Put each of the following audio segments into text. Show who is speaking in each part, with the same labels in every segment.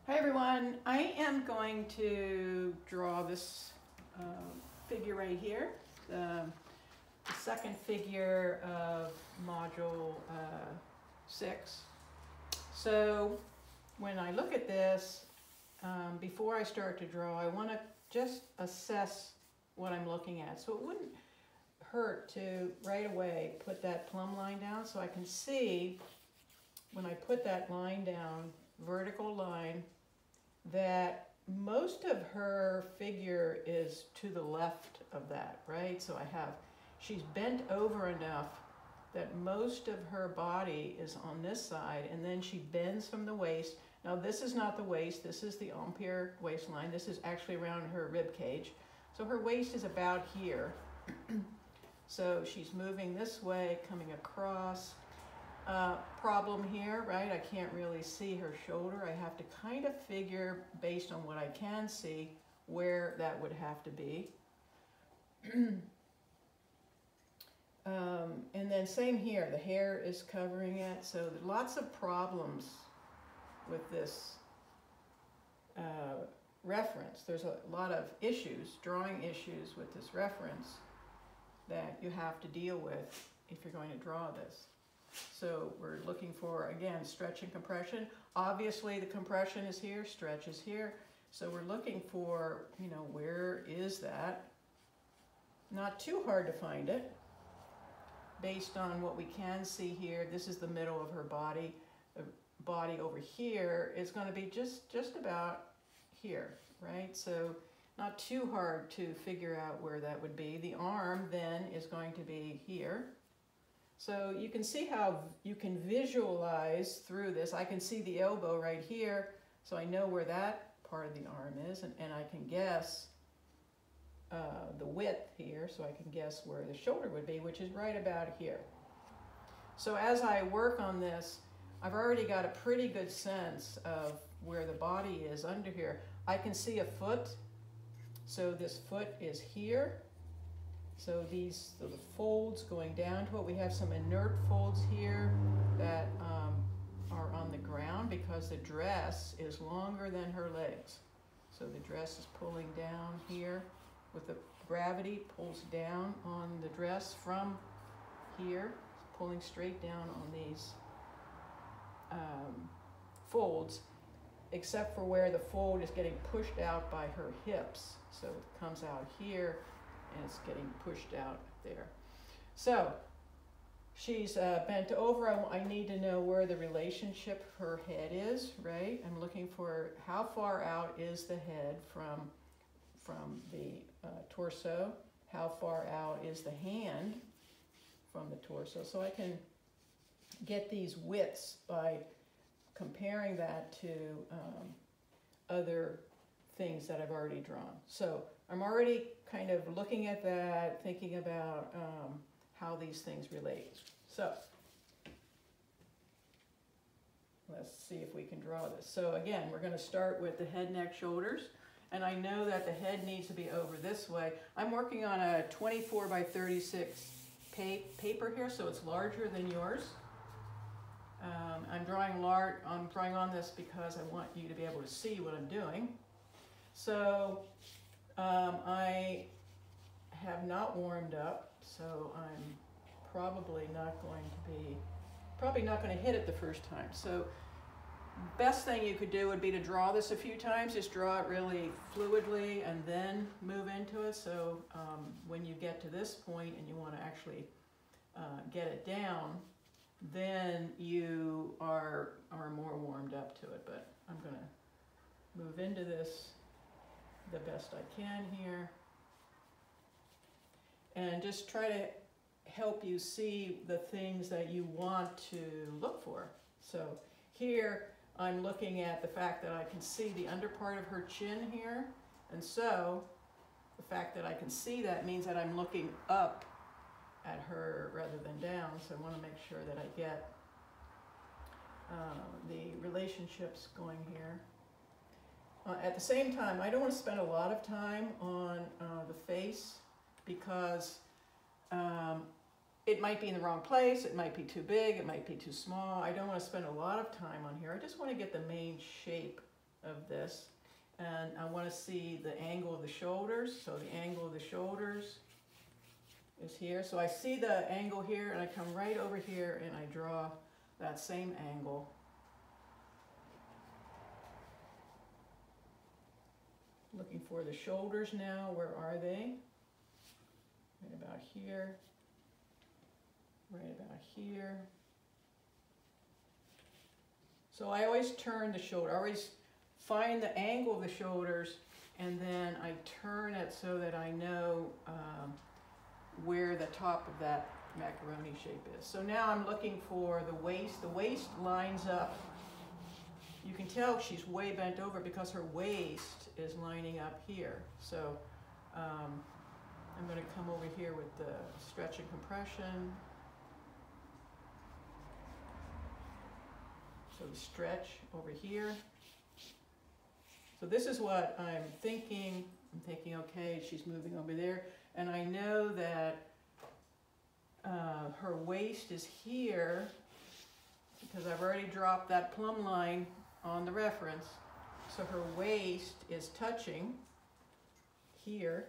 Speaker 1: Hi everyone, I am going to draw this figure right here, the second figure of module 6. So when I look at this, before I start to draw, I want to just assess what I'm looking at. So it wouldn't hurt to right away put that plumb line down so I can see when I put that line down, vertical line, that most of her figure is to the left of that, right? So she's bent over enough that most of her body is on this side, and then she bends from the waist. Now this is not the waist, this is the Empire waistline. This is actually around her rib cage. So her waist is about here. So she's moving this way, coming across. Problem here, right? I can't really see her shoulder. I have to kind of figure, based on what I can see, where that would have to be. And then same here, the hair is covering it. So lots of problems with this reference. There's a lot of issues, drawing issues with this reference that you have to deal with if you're going to draw this. So we're looking for, again, stretch and compression. Obviously the compression is here, stretch is here. So we're looking for, where is that? Not too hard to find it. Based on what we can see here, this is the middle of her body. The body over here is going to be just about here, right? So not too hard to figure out where that would be. The arm then is going to be here. So you can see how you can visualize through this. I can see the elbow right here, so I know where that part of the arm is, and I can guess the width here, so I can guess where the shoulder would be, which is right about here. So as I work on this, I've already got a pretty good sense of where the body is under here. I can see a foot, so this foot is here. So the folds going down to it, we have some inert folds here that are on the ground because the dress is longer than her legs. So the dress is pulling down here with the gravity, pulls down on the dress from here, pulling straight down on these folds, except for where the fold is getting pushed out by her hips. So it comes out here, and it's getting pushed out there. So she's bent over. I need to know where the relationship her head is, right? I'm looking for how far out is the head from the torso, how far out is the hand from the torso. So I can get these widths by comparing that to other things that I've already drawn. So I'm already kind of looking at that, thinking about how these things relate. So let's see if we can draw this. So again, we're going to start with the head, neck, shoulders. And I know that the head needs to be over this way. I'm working on a 24 by 36 paper here, so it's larger than yours. I'm drawing on this because I want you to be able to see what I'm doing. So I have not warmed up, so I'm probably not going to hit it the first time. So best thing you could do would be to draw this a few times, just draw it really fluidly and then move into it. So when you get to this point and you want to actually get it down, then you are more warmed up to it. But I'm going to move into this the best I can here, and just try to help you see the things that you want to look for. So here I'm looking at the fact that I can see the under part of her chin here, and so the fact that I can see that means that I'm looking up at her rather than down. So I want to make sure that I get the relationships going here. At the same time, I don't want to spend a lot of time on the face because it might be in the wrong place, it might be too big, it might be too small. I don't want to spend a lot of time on here. I just want to get the main shape of this. And I want to see the angle of the shoulders. So the angle of the shoulders is here. So I see the angle here, and I come right over here and I draw that same angle. Looking for the shoulders now. Where are they? Right about here. Right about here. So I always turn the shoulder. I always find the angle of the shoulders, and then I turn it so that I know where the top of that macaroni shape is. So now I'm looking for the waist. The waist lines up. You can tell she's way bent over because her waist is lining up here. So I'm going to come over here with the stretch and compression. So the stretch over here. So this is what I'm thinking. I'm thinking, okay, she's moving over there. And I know that her waist is here because I've already dropped that plumb line on the reference. So her waist is touching here.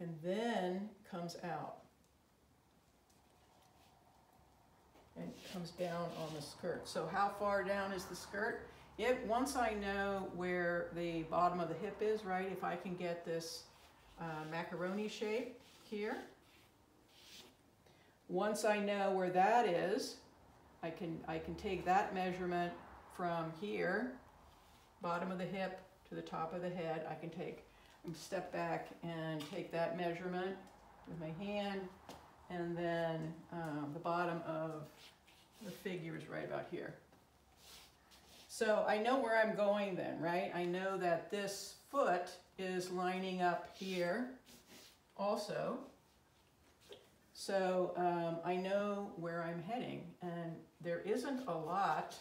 Speaker 1: And then comes out. And comes down on the skirt. So how far down is the skirt? Once I know where the bottom of the hip is, right, if I can get this macaroni shape here, once I know where that is, I can take that measurement from here, bottom of the hip to the top of the head. I can step back and take that measurement with my hand, and then the bottom of the figure is right about here. So I know where I'm going then, right? I know that this foot is lining up here also. So I know where I'm heading, and there isn't a lot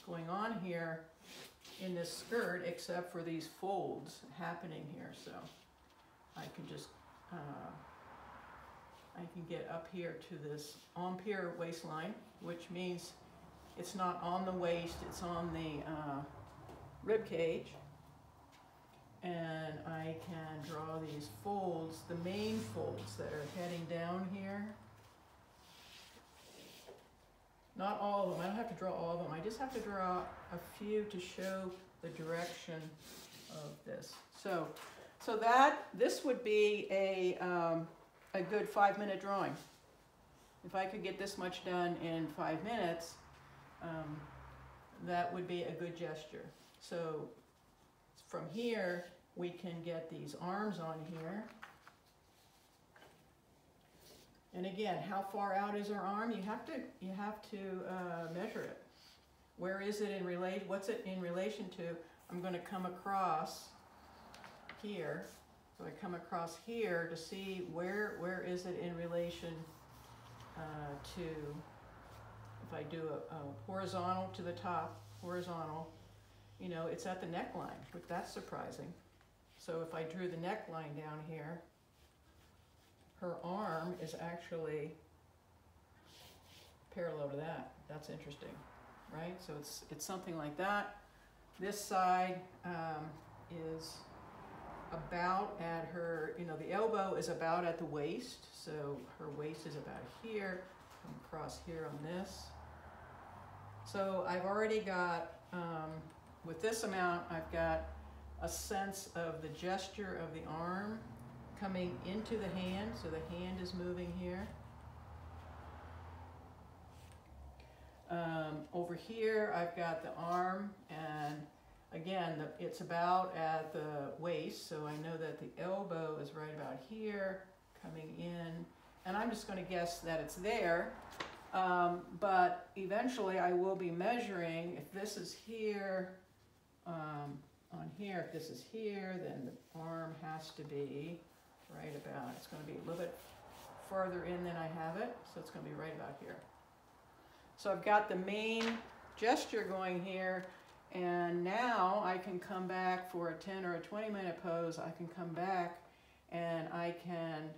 Speaker 1: going on here in this skirt except for these folds happening here. So I can just I can get up here to this empire waistline, which means it's not on the waist, it's on the rib cage. And I can draw these folds, the main folds that are heading down here. Not all of them, I don't have to draw all of them, I just have to draw a few to show the direction of this. So this would be a good 5-minute drawing. If I could get this much done in 5 minutes, that would be a good gesture. So from here, we can get these arms on here. And again, how far out is her arm? You have to measure it. Where is it in relation? What's it in relation to? I'm going to come across here. So I come across here to see where is it in relation to, if I do a horizontal to the top, horizontal, you know, it's at the neckline, but that's surprising. So if I drew the neckline down here, her arm is actually parallel to that. That's interesting, right? So it's something like that. This side is about at her, you know, the elbow is about at the waist, so her waist is about here, come across here on this. So I've already got, with this amount, I've got a sense of the gesture of the arm coming into the hand, so the hand is moving here. Over here, I've got the arm, and again, it's about at the waist, so I know that the elbow is right about here, coming in, and I'm just going to guess that it's there, but eventually I will be measuring. If this is here, on here, if this is here, then the arm has to be right about, it's going to be a little bit farther in than I have it, so it's going to be right about here. So I've got the main gesture going here, and now I can come back for a 10 or a 20-minute pose. I can come back and I can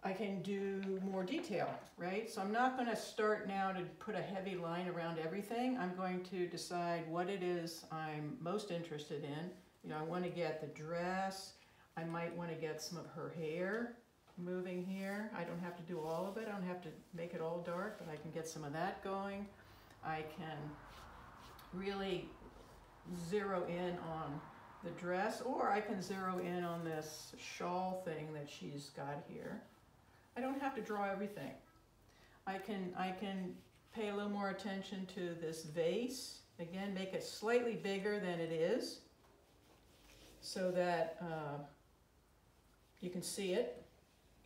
Speaker 1: I can do more detail, right? So I'm not going to start now to put a heavy line around everything. I'm going to decide what it is I'm most interested in. You know, I want to get the dress. I might want to get some of her hair moving here. I don't have to do all of it. I don't have to make it all dark, but I can get some of that going. I can really zero in on the dress, or I can zero in on this shawl thing that she's got here. I don't have to draw everything. I can pay a little more attention to this vase. Again, make it slightly bigger than it is so that you can see it.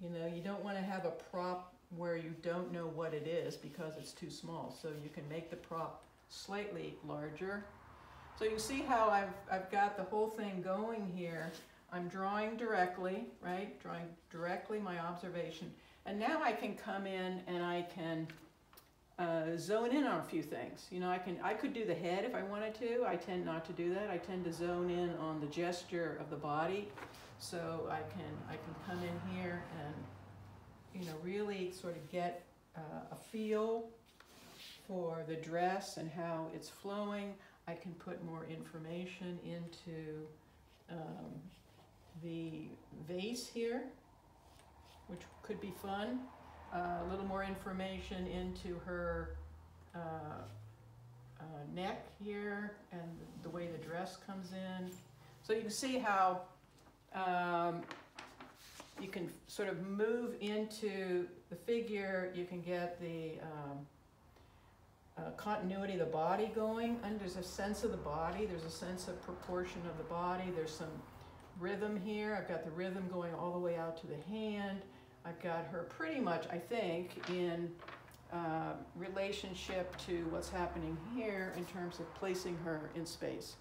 Speaker 1: You know, you don't want to have a prop where you don't know what it is because it's too small. So you can make the prop slightly larger. So you see how I've got the whole thing going here. I'm drawing directly, right? Drawing directly my observation. And now I can come in and I can zone in on a few things. You know, I could do the head if I wanted to. I tend not to do that. I tend to zone in on the gesture of the body. So I can come in here and, you know, really sort of get a feel for the dress and how it's flowing. I can put more information into the vase here, which could be fun. A little more information into her neck here and the way the dress comes in. So you can see how you can sort of move into the figure. You can get the continuity of the body going, and there's a sense of the body, there's a sense of proportion of the body, there's some rhythm here. I've got the rhythm going all the way out to the hand. I've got her pretty much, I think, in relationship to what's happening here in terms of placing her in space.